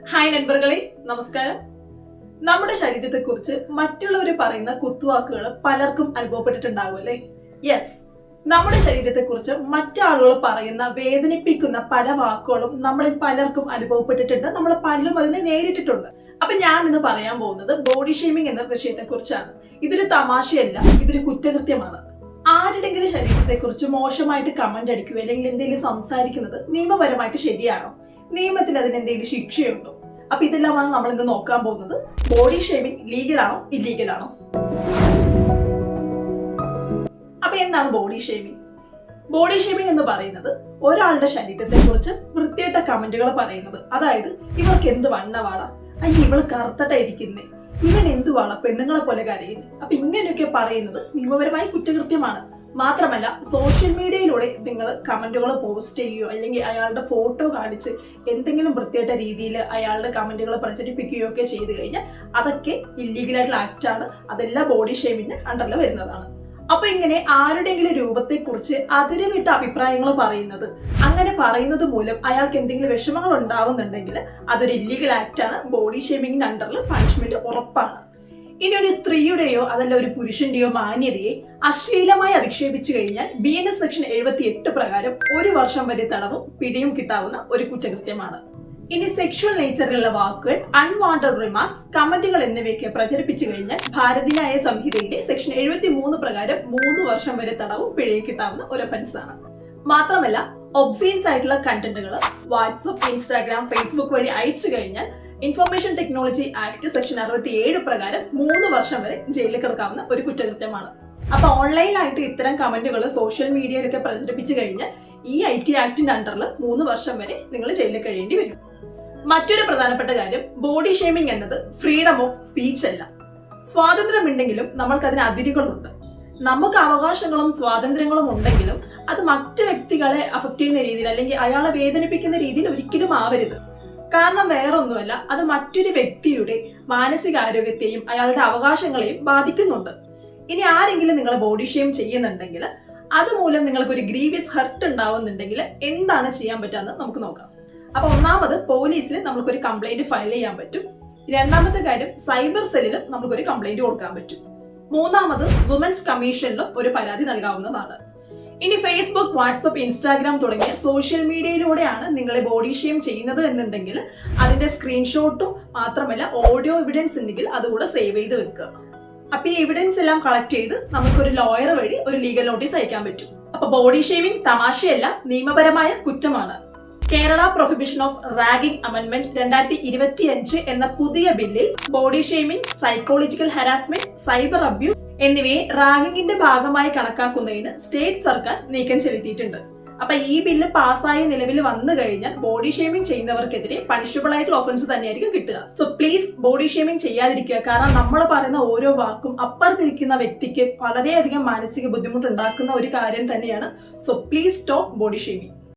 Hi നண்பர்களே, നമസ്കാരം. നമ്മുടെ ശരീരത്തെക്കുറിച്ച് മറ്റുള്ളവർ പറയുന്ന കുത്തുവാക്കുകൾ പലർക്കും അനുഭവപ്പെട്ടിട്ടുണ്ടാവും അല്ലേ? യെസ്, നമ്മുടെ ശരീരത്തെക്കുറിച്ച് മറ്റാളുകൾ പറയുന്ന വേദനിപ്പിക്കുന്ന പല വാക്കുകളും നമ്മളിൽ പലർക്കും അനുഭവപ്പെട്ടിട്ടുണ്ട്. നമ്മൾ പലരും അതിനെ നേരിട്ടിട്ടുണ്ട്. അപ്പൊ ഞാൻ ഇന്ന് പറയാൻ പോകുന്നത് ബോഡി ഷേമിംഗ് എന്ന വിഷയത്തെക്കുറിച്ചാണ്. ഇതൊരു തമാശയല്ല, ഇതൊരു കുറ്റകൃത്യമാണ്. ആരുടെങ്കിലും ശരീരത്തെക്കുറിച്ച് മോശമായിട്ട് കമന്റ് അടിക്കുക അല്ലെങ്കിൽ എന്തെങ്കിലും സംസാരിക്കുന്നത് നിയമപരമായിട്ട് ശരിയാണോ? നിയമത്തിൽ അതിന് എന്തെങ്കിലും ശിക്ഷയുണ്ടോ? അപ്പൊ ഇതെല്ലാമാണ് നമ്മൾ ഇന്ന് നോക്കാൻ പോകുന്നത്. ബോഡി ഷേമിംഗ് ലീഗലാണോ ഇല്ലീഗലാണോ? അപ്പൊ എന്താണ് ബോഡി ഷേമിംഗ്? ബോഡി ഷേമിംഗ് എന്ന് പറയുന്നത് ഒരാളുടെ ശരീരത്തെ കുറിച്ച് വൃത്തിയായിട്ട കമന്റുകൾ പറയുന്നത്. അതായത് ഇവൾക്ക് എന്ത് വണ്ണവാളാ, അയ്യ ഇവള് കറുത്തട്ടായിരിക്കുന്നേ, ഇവൻ എന്തുവാളാ പെണ്ണുങ്ങളെ പോലെ കരയുന്നത്. അപ്പൊ ഇങ്ങനെയൊക്കെ പറയുന്നത് നിയമപരമായി കുറ്റകൃത്യമാണ്. മാത്രമല്ല സോഷ്യൽ മീഡിയയിലൂടെ നിങ്ങൾ കമന്റുകൾ പോസ്റ്റ് ചെയ്യുകയോ അല്ലെങ്കിൽ അയാളുടെ ഫോട്ടോ കാണിച്ച് എന്തെങ്കിലും വൃത്തിയായിട്ട രീതിയിൽ അയാളുടെ കമന്റുകൾ പ്രചരിപ്പിക്കുകയോ ഒക്കെ ചെയ്തു കഴിഞ്ഞാൽ അതൊക്കെ ഇല്ലീഗലായിട്ടുള്ള ആക്ട് ആണ്. അതെല്ലാം ബോഡി ഷേമിന്റെ അണ്ടറിൽ വരുന്നതാണ്. അപ്പൊ ഇങ്ങനെ ആരുടെയെങ്കിലും രൂപത്തെക്കുറിച്ച് അതിരുവിട്ട അഭിപ്രായങ്ങൾ പറയുന്നത്, അങ്ങനെ പറയുന്നത് മൂലം അയാൾക്ക് എന്തെങ്കിലും വിഷമങ്ങൾ ഉണ്ടാവുന്നുണ്ടെങ്കിൽ അതൊരു ഇല്ലീഗൽ ആക്ട് ആണ്. ബോഡി ഷേമിങ്ങിന്റെ അണ്ടറിൽ പണിഷ്മെന്റ് ഉറപ്പാണ്. ഇനി ഒരു സ്ത്രീയുടെയോ അതല്ല ഒരു പുരുഷന്റെയോ മാന്യതയെ അശ്ലീലമായി അധിക്ഷേപിച്ചു കഴിഞ്ഞാൽ BNS സെക്ഷൻ 78 പ്രകാരം 1 വർഷം വരെ തടവും പിഴയും കിട്ടാവുന്ന ഒരു കുറ്റകൃത്യമാണ്. ഇനി സെക്ഷുവൽ നേച്ചറിലുള്ള വാക്കുകൾ, അൺവാണ്ടഡ് റിമാർക്സ്, കമന്റുകൾ എന്നിവയൊക്കെ പ്രചരിപ്പിച്ചു കഴിഞ്ഞാൽ ഭാരതീയ സംഹിതയിലെ സെക്ഷൻ 73 പ്രകാരം 3 വർഷം വരെ തടവും പിഴയും കിട്ടാവുന്ന ഒരു ഒഫൻസ് ആണ്. മാത്രമല്ല ഒബ്സീൻസ് ആയിട്ടുള്ള കണ്ടന്റുകൾ വാട്സ്ആപ്പ്, ഇൻസ്റ്റാഗ്രാം, ഫേസ്ബുക്ക് വഴി അയച്ചു കഴിഞ്ഞാൽ ഇൻഫർമേഷൻ ടെക്നോളജി ആക്ട് സെക്ഷൻ 67 പ്രകാരം 3 വർഷം വരെ ജയിലിൽ കിടക്കാവുന്ന ഒരു കുറ്റകൃത്യമാണ്. അപ്പൊ ഓൺലൈനായിട്ട് ഇത്തരം കമന്റുകൾ സോഷ്യൽ മീഡിയയിലൊക്കെ പ്രചരിപ്പിച്ചു കഴിഞ്ഞാൽ ഈ IT ആക്ടിന്റെ അണ്ടറിൽ 3 വർഷം വരെ നിങ്ങൾ ജയിലിൽ കഴിയേണ്ടി വരും. മറ്റൊരു പ്രധാനപ്പെട്ട കാര്യം, ബോഡി ഷേമിംഗ് എന്നത് ഫ്രീഡം ഓഫ് സ്പീച്ച് അല്ല. സ്വാതന്ത്ര്യമുണ്ടെങ്കിലും നമ്മൾക്കതിന് അതിരുകളുണ്ട്. നമുക്ക് അവകാശങ്ങളും സ്വാതന്ത്ര്യങ്ങളും ഉണ്ടെങ്കിലും അത് മറ്റു വ്യക്തികളെ അഫക്ട് ചെയ്യുന്ന രീതിയിൽ അല്ലെങ്കിൽ അയാളെ വേദനിപ്പിക്കുന്ന രീതിയിൽ ഒരിക്കലും ആവരുത്. കാരണം വേറൊന്നുമല്ല, അത് മറ്റൊരു വ്യക്തിയുടെ മാനസികാരോഗ്യത്തെയും അയാളുടെ അവകാശങ്ങളെയും ബാധിക്കുന്നുണ്ട്. ഇനി ആരെങ്കിലും നിങ്ങളെ ബോഡി ഷെയിം ചെയ്യുന്നുണ്ടെങ്കിൽ അതുമൂലം നിങ്ങൾക്ക് ഒരു ഗ്രീവിയസ് ഹർട്ട് ഉണ്ടാവുന്നുണ്ടെങ്കിൽ എന്താണ് ചെയ്യാൻ പറ്റുക നമുക്ക് നോക്കാം. അപ്പൊ ഒന്നാമത് പോലീസിൽ നമുക്കൊരു കംപ്ലൈന്റ് ഫയൽ ചെയ്യാൻ പറ്റും. രണ്ടാമത്തെ കാര്യം സൈബർ സെല്ലിലും നമുക്കൊരു കംപ്ലൈന്റ് കൊടുക്കാൻ പറ്റും. മൂന്നാമത് വുമൻസ് കമ്മീഷനിലും ഒരു പരാതി നൽകാവുന്നതാണ്. ഇനി ഫേസ്ബുക്ക്, വാട്സ്ആപ്പ്, ഇൻസ്റ്റാഗ്രാം തുടങ്ങിയ സോഷ്യൽ മീഡിയയിലൂടെയാണ് നിങ്ങളെ ബോഡി ഷെയിം ചെയ്യുന്നത് എന്നുണ്ടെങ്കിൽ അതിന്റെ സ്ക്രീൻഷോട്ടും മാത്രമല്ല ഓഡിയോ എവിഡൻസ് ഉണ്ടെങ്കിൽ അതുകൂടെ സേവ് ചെയ്ത് വെക്കുക. അപ്പൊ ഈ എവിഡൻസ് എല്ലാം കളക്ട് ചെയ്ത് നമുക്കൊരു ലോയർ വഴി ഒരു ലീഗൽ നോട്ടീസ് അയക്കാൻ പറ്റും. അപ്പൊ ബോഡി ഷെയിമിംഗ് തമാശയല്ല, നിയമപരമായ കുറ്റമാണ്. Kerala prohibition of ragging amendment 2025 എന്ന പുതിയ ബില്ലിൽ body shaming, psychological harassment, cyber abuse എന്നിവയെ റാഗിങ്ങിന്റെ ഭാഗമായി കണക്കാക്കുന്നതിന് സ്റ്റേറ്റ് സർക്കാർ നീക്കം ചെലുത്തിയിട്ടുണ്ട്. അപ്പൊ ഈ ബില്ല് പാസ്സായി നിലവിൽ വന്നു കഴിഞ്ഞാൽ ബോഡി ഷേമിംഗ് ചെയ്യുന്നവർക്കെതിരെ പണിഷബിൾ ആയിട്ടുള്ള ഒഫൻസ് തന്നെയായിരിക്കും കിട്ടുക. സോ പ്ലീസ് ബോഡി ഷേമിംഗ് ചെയ്യാതിരിക്കുക. കാരണം നമ്മൾ പറയുന്ന ഓരോ വാക്കും അപ്പുറത്തിരിക്കുന്ന വ്യക്തിക്ക് വളരെയധികം മാനസിക ബുദ്ധിമുട്ട് ഉണ്ടാക്കുന്ന ഒരു കാര്യം തന്നെയാണ്. So please stop body shaming.